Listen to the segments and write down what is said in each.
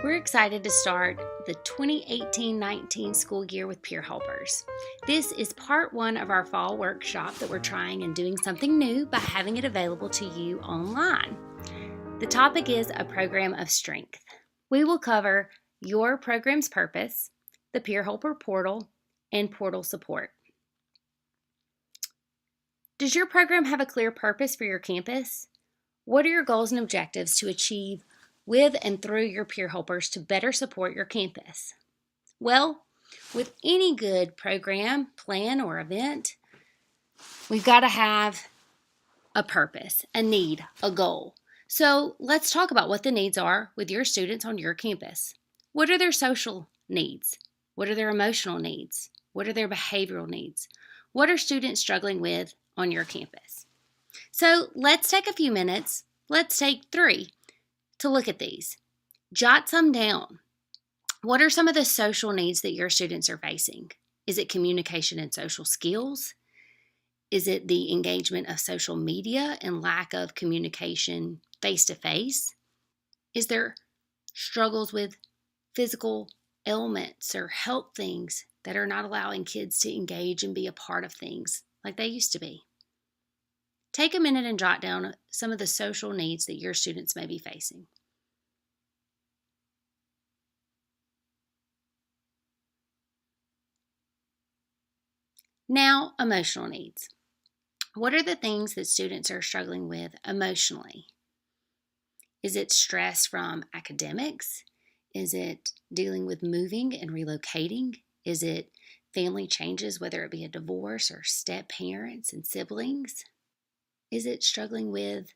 We're excited to start the 2018-19 school year with Peer Helpers. This is part one of our fall workshop that we're trying and doing something new by having it available to you online. The topic is a program of strength. We will cover your program's purpose, the Peer Helper portal, and portal support. Does your program have a clear purpose for your campus? What are your goals and objectives to achieve with and through your peer helpers to better support your campus? Well, with any good program, plan, or event, we've got to have a purpose, a need, a goal. So let's talk about what the needs are with your students on your campus. What are their social needs? What are their emotional needs? What are their behavioral needs? What are students struggling with on your campus? So let's take a few minutes, let's take 3, to look at these. Jot some down. What are some of the social needs that your students are facing? Is it communication and social skills? Is it the engagement of social media and lack of communication face-to-face? Is there struggles with physical ailments or health things that are not allowing kids to engage and be a part of things like they used to be? Take a minute and jot down some of the social needs that your students may be facing. Now, emotional needs. What are the things that students are struggling with emotionally? Is it stress from academics? Is it dealing with moving and relocating? Is it family changes, whether it be a divorce or step parents and siblings? Is it struggling with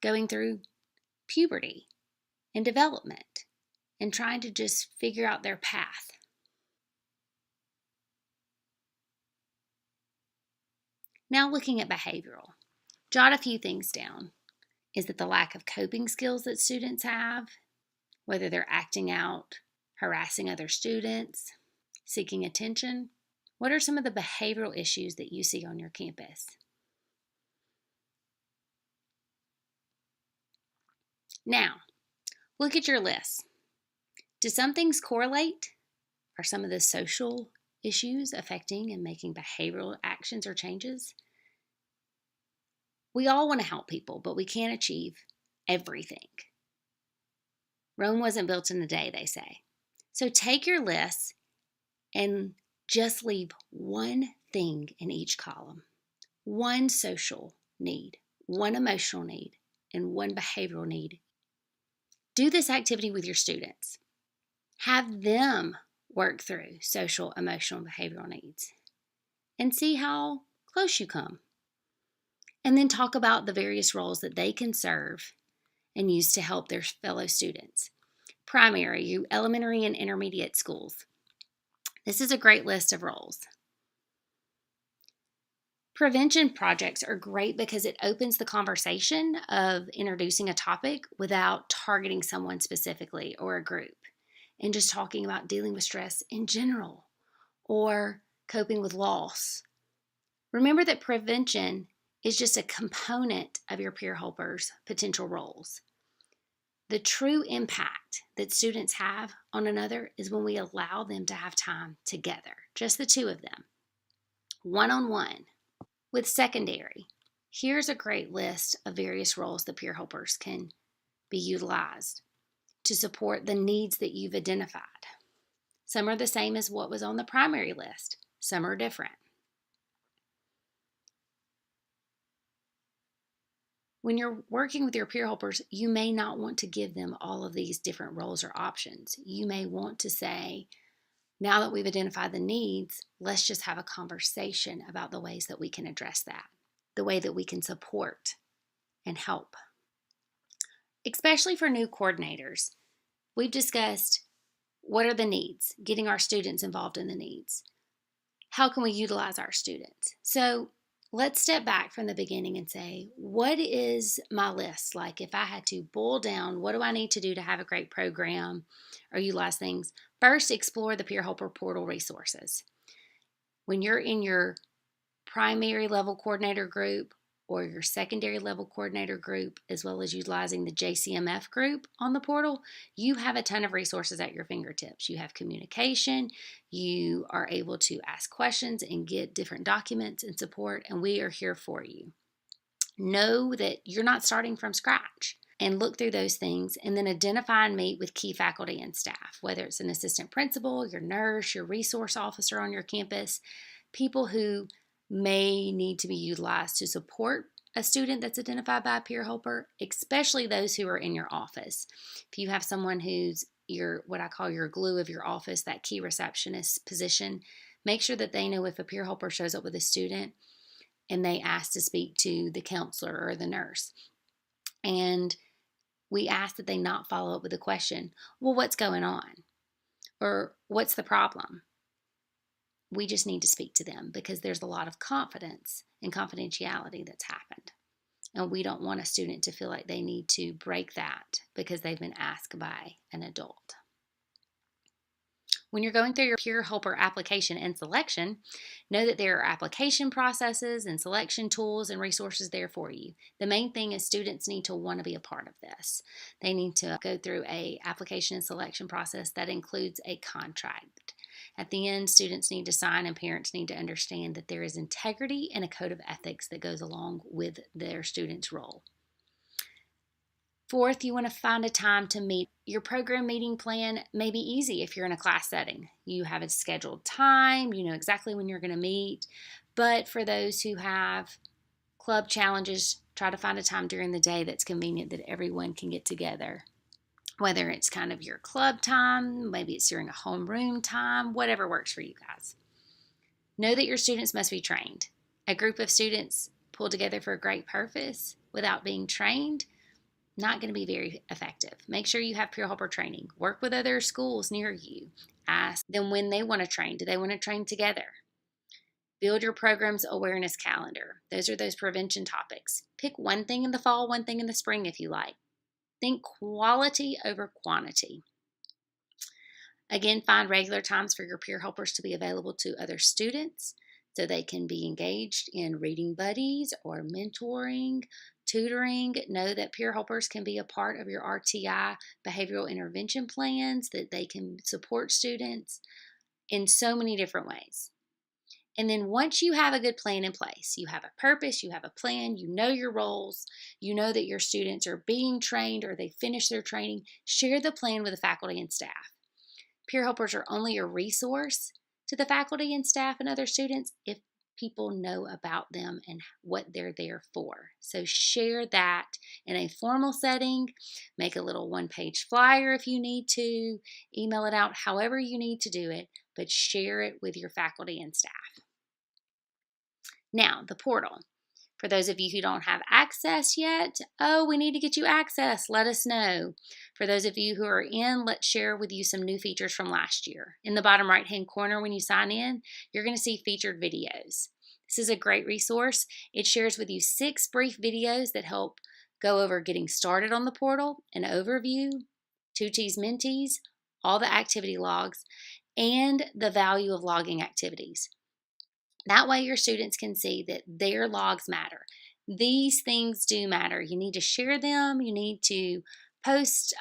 going through puberty and development and trying to just figure out their path? Now looking at behavioral, jot a few things down. Is it the lack of coping skills that students have? Whether they're acting out, harassing other students, seeking attention? What are some of the behavioral issues that you see on your campus? Now, look at your list. Do some things correlate? Are some of the social issues affecting and making behavioral actions or changes? We all want to help people, but we can't achieve everything. Rome wasn't built in a day, they say. So take your list and just leave one thing in each column. One social need, one emotional need, and one behavioral need. Do this activity with your students. Have them work through social, emotional, and behavioral needs and see how close you come. And then talk about the various roles that they can serve and use to help their fellow students. Primary, elementary, and intermediate schools. This is a great list of roles. Prevention projects are great because it opens the conversation of introducing a topic without targeting someone specifically or a group, and just talking about dealing with stress in general or coping with loss. Remember that prevention is just a component of your peer helpers' potential roles. The true impact that students have on another is when we allow them to have time together, just the two of them, one-on-one. With secondary, here's a great list of various roles that peer helpers can be utilized to support the needs that you've identified. Some are the same as what was on the primary list. Some are different. When you're working with your peer helpers, you may not want to give them all of these different roles or options. You may want to say, now that we've identified the needs, let's just have a conversation about the ways that we can address that, the way that we can support and help. Especially for new coordinators, we've discussed what are the needs, getting our students involved in the needs. How can we utilize our students? So let's step back from the beginning and say, what is my list? Like if I had to boil down, what do I need to do to have a great program or utilize things? First, explore the Peer Helper portal resources. When you're in your primary level coordinator group or your secondary level coordinator group, as well as utilizing the JCMF group on the portal, you have a ton of resources at your fingertips. You have communication, you are able to ask questions and get different documents and support, and we are here for you. Know that you're not starting from scratch, and look through those things, and then identify and meet with key faculty and staff, whether it's an assistant principal, your nurse, your resource officer on your campus, people who may need to be utilized to support a student that's identified by a peer helper, especially those who are in your office. If you have someone who's what I call your glue of your office, that key receptionist position, make sure that they know if a peer helper shows up with a student and they ask to speak to the counselor or the nurse. And we ask that they not follow up with a question, well, what's going on? Or what's the problem? We just need to speak to them because there's a lot of confidence and confidentiality that's happened. And we don't want a student to feel like they need to break that because they've been asked by an adult. When you're going through your peer helper application and selection, know that there are application processes and selection tools and resources there for you. The main thing is students need to want to be a part of this. They need to go through a application and selection process that includes a contract. At the end, students need to sign and parents need to understand that there is integrity and a code of ethics that goes along with their student's role. Fourth, you want to find a time to meet. Your program meeting plan may be easy if you're in a class setting. You have a scheduled time, you know exactly when you're going to meet. But for those who have club challenges, try to find a time during the day that's convenient that everyone can get together. Whether it's kind of your club time, maybe it's during a homeroom time, whatever works for you guys. Know that your students must be trained. A group of students pulled together for a great purpose without being trained, not going to be very effective. Make sure you have peer helper training. Work with other schools near you. Ask them when they want to train. Do they want to train together? Build your program's awareness calendar. Those are those prevention topics. Pick one thing in the fall, one thing in the spring if you like. Think quality over quantity. Again, find regular times for your peer helpers to be available to other students so they can be engaged in reading buddies or mentoring, tutoring. Know that peer helpers can be a part of your RTI behavioral intervention plans, that they can support students in so many different ways. And then once you have a good plan in place, you have a purpose, you have a plan, you know your roles, you know that your students are being trained or they finish their training, share the plan with the faculty and staff. Peer helpers are only a resource to the faculty and staff and other students if people know about them and what they're there for. So share that in a formal setting. Make a little one-page flyer if you need to. Email it out however you need to do it, but share it with your faculty and staff. Now, the portal. For those of you who don't have access yet, we need to get you access. Let us know. For those of you who are in, let's share with you some new features from last year. In the bottom right-hand corner when you sign in, you're going to see featured videos. This is a great resource. It shares with you 6 brief videos that help go over getting started on the portal, an overview, Tutees Mentees, all the activity logs, and the value of logging activities. That way your students can see that their logs matter. These things do matter. You need to share them. You need to post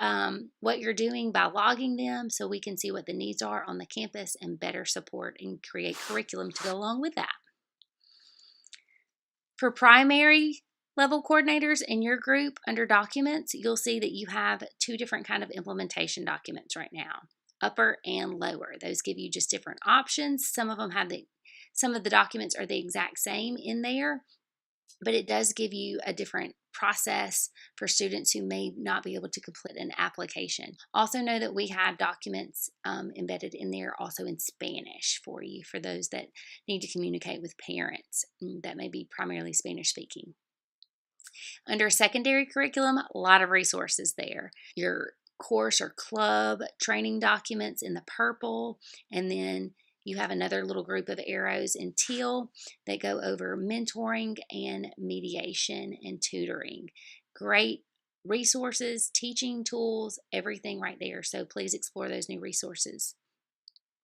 what you're doing by logging them so we can see what the needs are on the campus and better support and create curriculum to go along with that. For primary level coordinators in your group, under documents, you'll see that you have 2 different kind of implementation documents right now, upper and lower. Those give you just different options. Some of the documents are the exact same in there, but it does give you a different process for students who may not be able to complete an application. Also know that we have documents embedded in there also in Spanish for you, for those that need to communicate with parents that may be primarily Spanish speaking. Under secondary curriculum, a lot of resources there. Your course or club training documents in the purple, and then you have another little group of arrows in teal that go over mentoring and mediation and tutoring. Great resources, teaching tools, everything right there. So please explore those new resources.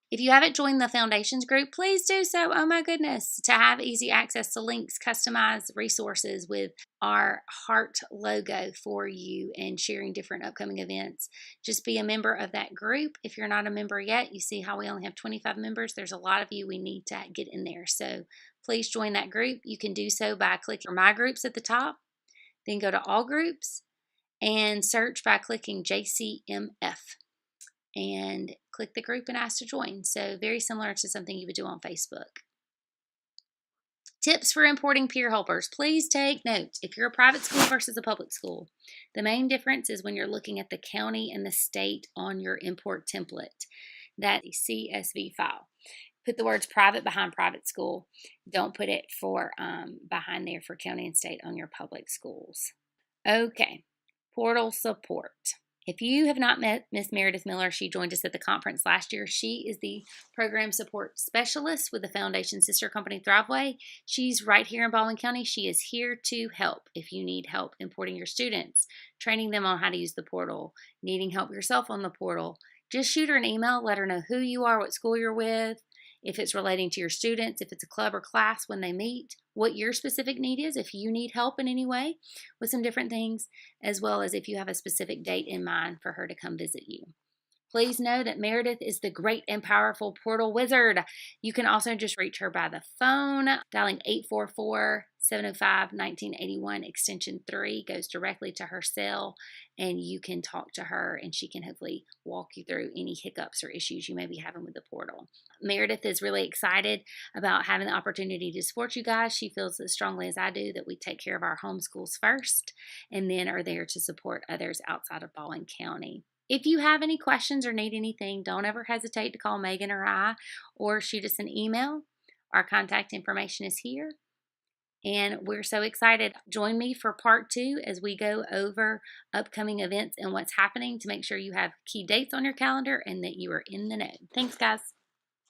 If you haven't joined the Foundations group, please do so. Oh my goodness. To have easy access to links, customized resources with our heart logo for you, and sharing different upcoming events. Just be a member of that group. If you're not a member yet, you see how we only have 25 members. There's a lot of you we need to get in there. So please join that group. You can do so by clicking My Groups at the top, then go to All Groups and search by clicking JCMF. And click the group and ask to join. So very similar to something you would do on Facebook. Tips for importing peer helpers. Please take note. If you're a private school versus a public school, the main difference is when you're looking at the county and the state on your import template, that CSV file. Put the words private behind private school. Don't put it for behind there for county and state on your public schools. Okay, portal support. If you have not met Miss Meredith Miller, she joined us at the conference last year. She is the program support specialist with the Foundation sister company Thriveway. She's right here in Baldwin County. She is here to help if you need help importing your students, training them on how to use the portal, needing help yourself on the portal. Just shoot her an email, let her know who you are, what school you're with, if it's relating to your students, if it's a club or class when they meet, what your specific need is, if you need help in any way with some different things, as well as if you have a specific date in mind for her to come visit you. Please know that Meredith is the great and powerful portal wizard. You can also just reach her by the phone. Dialing 844-705-1981 extension 3 goes directly to her cell, and you can talk to her and she can hopefully walk you through any hiccups or issues you may be having with the portal. Meredith is really excited about having the opportunity to support you guys. She feels as strongly as I do that we take care of our homeschools first and then are there to support others outside of Baldwin County. If you have any questions or need anything, don't ever hesitate to call Megan or I, or shoot us an email. Our contact information is here. And we're so excited. Join me for part 2 as we go over upcoming events and what's happening to make sure you have key dates on your calendar and that you are in the know. Thanks, guys.